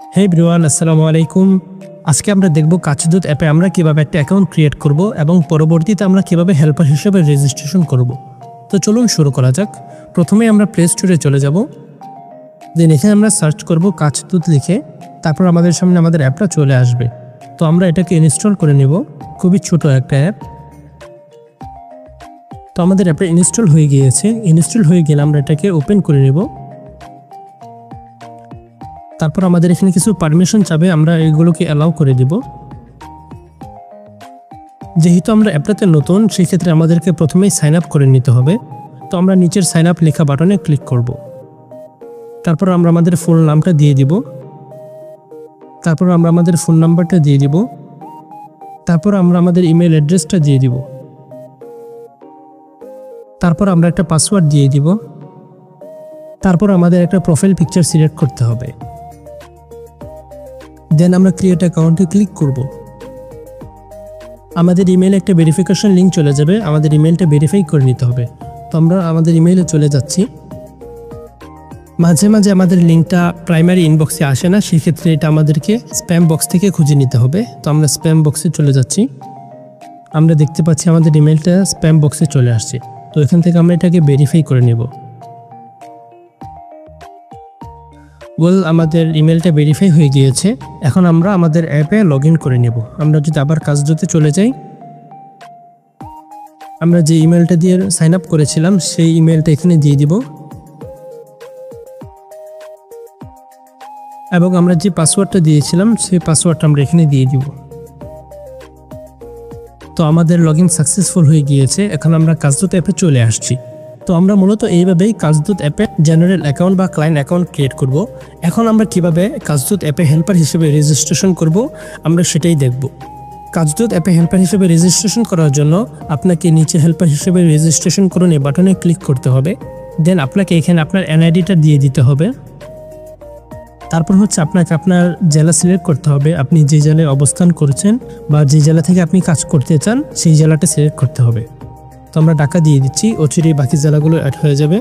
হে everyone, আসসালামু আলাইকুম। আজকে আমরা দেখব কাজদূত অ্যাপে আমরা কিভাবে একটা অ্যাকাউন্ট ক্রিয়েট করব এবং পরবর্তীতে আমরা কিভাবে হেল্পার হিসেবে রেজিস্ট্রেশন করব। তো চলুন শুরু করা যাক। প্রথমে আমরা প্লে স্টোরে চলে যাব, দেন এখানে আমরা সার্চ করব কাজদূত লিখে, তারপর আমাদের সামনে আমাদের অ্যাপটা চলে আসবে। তো আমরা এটাকে ইনস্টল করে নেব, খুবই ছোট একটা অ্যাপ। তো আমাদের অ্যাপটা ইনস্টল হয়ে গিয়েছে। ইনস্টল হয়ে গেলে আমরা এটাকে ওপেন করে নেব। তারপর আমাদের এখানে কিছু পারমিশন চাবে, আমরা এগুলোকে অ্যালাউ করে দিব। যেহেতু আমরা অ্যাপটাতে নতুন, সেই ক্ষেত্রে আমাদেরকে প্রথমেই সাইন আপ করে নিতে হবে। তো আমরা নিচের সাইন আপ লেখা বাটনে ক্লিক করব। তারপর আমরা আমাদের ফুল নামটা দিয়ে দিব। তারপর আমরা আমাদের ফোন নাম্বারটা দিয়ে দিব। তারপর আমরা আমাদের ইমেল অ্যাড্রেসটা দিয়ে দিব। তারপর আমরা একটা পাসওয়ার্ড দিয়ে দিব। তারপর আমাদের একটা প্রোফাইল পিকচার সিলেক্ট করতে হবে। দেন আমরা ক্রিয়েট অ্যাকাউন্টে ক্লিক করব। আমাদের ইমেইলে একটা ভেরিফিকেশন লিঙ্ক চলে যাবে, আমাদের ইমেলটা ভেরিফাই করে নিতে হবে। তো আমরা আমাদের ইমেইলে চলে যাচ্ছি। মাঝে মাঝে আমাদের লিঙ্কটা প্রাইমারি ইনবক্সে আসে না, সেক্ষেত্রে এটা আমাদেরকে স্প্যাম বক্স থেকে খুঁজে নিতে হবে। তো আমরা স্প্যাম বক্সে চলে যাচ্ছি। আমরা দেখতে পাচ্ছি আমাদের ইমেলটা স্প্যাম বক্সে চলে আসছে। তো এখান থেকে আমরা এটাকে ভেরিফাই করে নেব। আমাদের ইমেলটা ভেরিফাই হয়ে গিয়েছে। এখন আমরা আমাদের অ্যাপে লগ ইন করে নেব। আমরা যদি আবার কাজদূতে চলে যাই, আমরা যে ইমেলটা দিয়ে সাইন আপ করেছিলাম সেই ইমেলটা এখানে দিয়ে দিব, এবং আমরা যে পাসওয়ার্ডটা দিয়েছিলাম সেই পাসওয়ার্ডটা আমরা এখানে দিয়ে দিব। তো আমাদের লগ ইন সাকসেসফুল হয়ে গিয়েছে। এখন আমরা কাজদূত অ্যাপে চলে আসছি। তো আমরা মূলত এইভাবেই কাজদূত অ্যাপে জেনারেল অ্যাকাউন্ট বা ক্লায়েন্ট অ্যাকাউন্ট ক্রিয়েট করব। এখন আমরা কিভাবে কাজদূত অ্যাপে হেল্পার হিসেবে রেজিস্ট্রেশন করব, আমরা সেটাই দেখব। কাজদূত অ্যাপে হেল্পার হিসেবে রেজিস্ট্রেশন করার জন্য আপনাকে নিচে হেল্পার হিসেবে রেজিস্ট্রেশন করুন এই বাটনে ক্লিক করতে হবে। দেন আপনাকে এখানে আপনার এনআইডিটা দিয়ে দিতে হবে। তারপর আপনাকে আপনার জেলা সিলেক্ট করতে হবে। আপনি যে জেলায় অবস্থান করছেন বা যে জেলা থেকে আপনি কাজ করতে চান সেই জেলাটা সিলেক্ট করতে হবে। তো আমরা ঢাকা দিয়ে দিচ্ছি, অচিরেই বাকি জেলাগুলো অ্যাড হয়ে যাবে।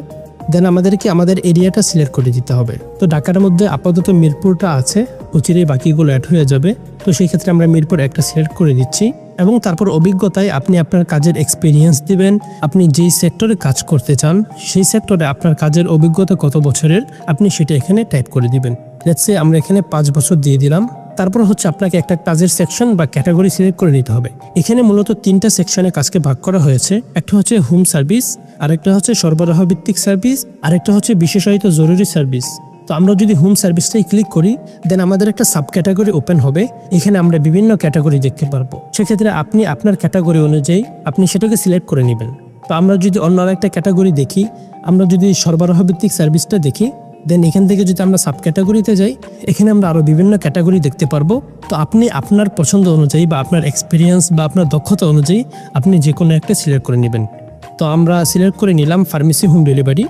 দেন আমাদেরকে আমাদের এরিয়াটা সিলেক্ট করে দিতে হবে। তো ঢাকার মধ্যে আপাতত মিরপুরটা আছে, অচিরেই বাকিগুলো অ্যাড হয়ে যাবে। তো সেই ক্ষেত্রে আমরা মিরপুর একটা সিলেক্ট করে দিচ্ছি, এবং তারপর অভিজ্ঞতায় আপনি আপনার কাজের এক্সপিরিয়েন্স দিবেন। আপনি যেই সেক্টরে কাজ করতে চান সেই সেক্টরে আপনার কাজের অভিজ্ঞতা কত বছরের, আপনি সেটা এখানে টাইপ করে দিবেন। লেটস সে আমরা এখানে 5 বছর দিয়ে দিলাম। তারপর আপনাকে একটা কাজের সেকশন বা ক্যাটাগরি সিলেক্ট করে নিতে হবে। এখানে মূলত 3টা সেকশনে কাজকে ভাগ করা হয়েছে। একটা হচ্ছে হোম সার্ভিস, আরেকটা হচ্ছে সরবরাহ ভিত্তিক সার্ভিস, আরেকটা হচ্ছে বিশেষায়িত জরুরি সার্ভিস। তো আমরা যদি হোম সার্ভিসটাই ক্লিক করি, দেন আমাদের একটা সাব ক্যাটাগরি ওপেন হবে। এখানে আমরা বিভিন্ন ক্যাটাগরি দেখতে পারবো। সেক্ষেত্রে আপনি আপনার ক্যাটাগরি অনুযায়ী আপনি সেটাকে সিলেক্ট করে নেবেন। তো আমরা যদি অন্য একটা ক্যাটাগরি দেখি, আমরা যদি সরবরাহ ভিত্তিক সার্ভিসটা দেখি, দেন এখান থেকে যদি আমরা সাব ক্যাটাগরিতে যাই, এখানে আমরা আরও বিভিন্ন ক্যাটাগরি দেখতে পারবো। তো আপনি আপনার পছন্দ অনুযায়ী বা আপনার এক্সপিরিয়েন্স বা আপনার দক্ষতা অনুযায়ী আপনি যে কোনো একটা সিলেক্ট করে নেবেন। তো আমরা সিলেক্ট করে নিলাম ফার্মেসি হোম ডেলিভারি,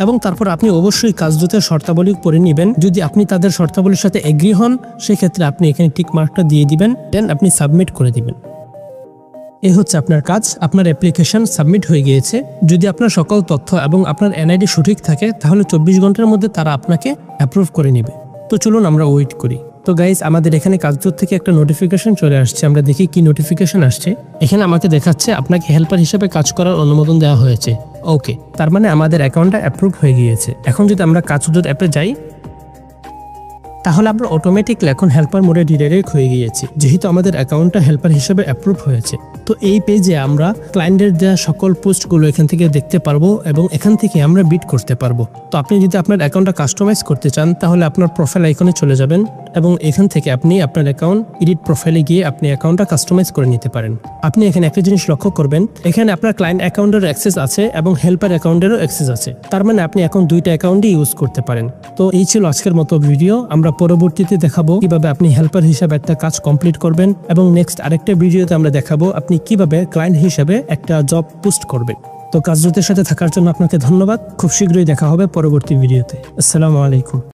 এবং তারপর আপনি অবশ্যই কাজদূতের শর্তাবলী পড়ে নেবেন। যদি আপনি তাদের শর্তাবলীর সাথে এগ্রি হন, সেক্ষেত্রে আপনি এখানে টিক মার্কটা দিয়ে দিবেন, দেন আপনি সাবমিট করে দিবেন। এই আপনার কাজ। আপনার অ্যাপ্লিকেশন সাবমিট হয়ে গিয়েছে। যদি আপনার সকল তথ্য এবং আপনার এনআইডি সঠিক থাকে, তাহলে 24 ঘন্টার মধ্যে তারা আপনাকে অ্যাপ্রুভ করে নেবে। তো চলুন আমরা ওয়েট করি। তো গাইস, আমাদের এখানে কাজদূত থেকে একটা নোটিফিকেশন চলে আসছে। আমরা দেখি কি নোটিফিকেশন আসছে। এখানে আমাকে দেখাচ্ছে আপনাকে হেল্পার হিসেবে কাজ করার অনুমোদন দেওয়া হয়েছে। ওকে, তার মানে আমাদের অ্যাকাউন্টটা অ্যাপ্রুভ হয়ে গিয়েছে। এখন যদি আমরা কাজদূত অ্যাপে যাই, তাহলে আমরা অটোমেটিকলি এখন হেল্পার মোডে রিডাইরেক্ট হয়ে গিয়েছি, যেহেতু আমাদের অ্যাকাউন্টটা হেল্পার হিসেবে অ্যাপ্রুভ হয়েছে। তো এই পেজে আমরা ক্লায়েন্টের দেওয়া সকল পোস্টগুলো এখান থেকে দেখতে পারবো, এবং এখান থেকে আমরা বিড করতে পারবো। তো আপনি যদি আপনার অ্যাকাউন্টটা কাস্টমাইজ করতে চান, তাহলে আপনার প্রোফাইল আইকনে চলে যাবেন, এবং এখান থেকে আপনি আপনার অ্যাকাউন্ট এডিট প্রোফাইলে গিয়ে আপনি অ্যাকাউন্টটা কাস্টমাইজ করে নিতে পারেন। আপনি এখানে একটা জিনিস লক্ষ্য করবেন, এখানে আপনার ক্লায়েন্ট অ্যাকাউন্টের অ্যাক্সেস আছে এবং হেল্পার অ্যাকাউন্টেরও অ্যাক্সেস আছে। তার মানে আপনি এখন 2টা অ্যাকাউন্টই ইউজ করতে পারেন। তো এই ছিল আজকের মতো ভিডিও। আমরা পরবর্তীতে দেখাবো কিভাবে আপনি হেল্পার হিসাবে একটা কাজ কমপ্লিট করবেন, এবং নেক্সট আরেকটা ভিডিওতে আমরা দেখাবো আপনি কিভাবে ক্লায়েন্ট হিসেবে একটা জব পোস্ট করবেন। তো কাজদূতের সাথে থাকার জন্য আপনাকে ধন্যবাদ। খুব শীঘ্রই দেখা হবে পরবর্তী ভিডিওতে। আসসালামু আলাইকুম।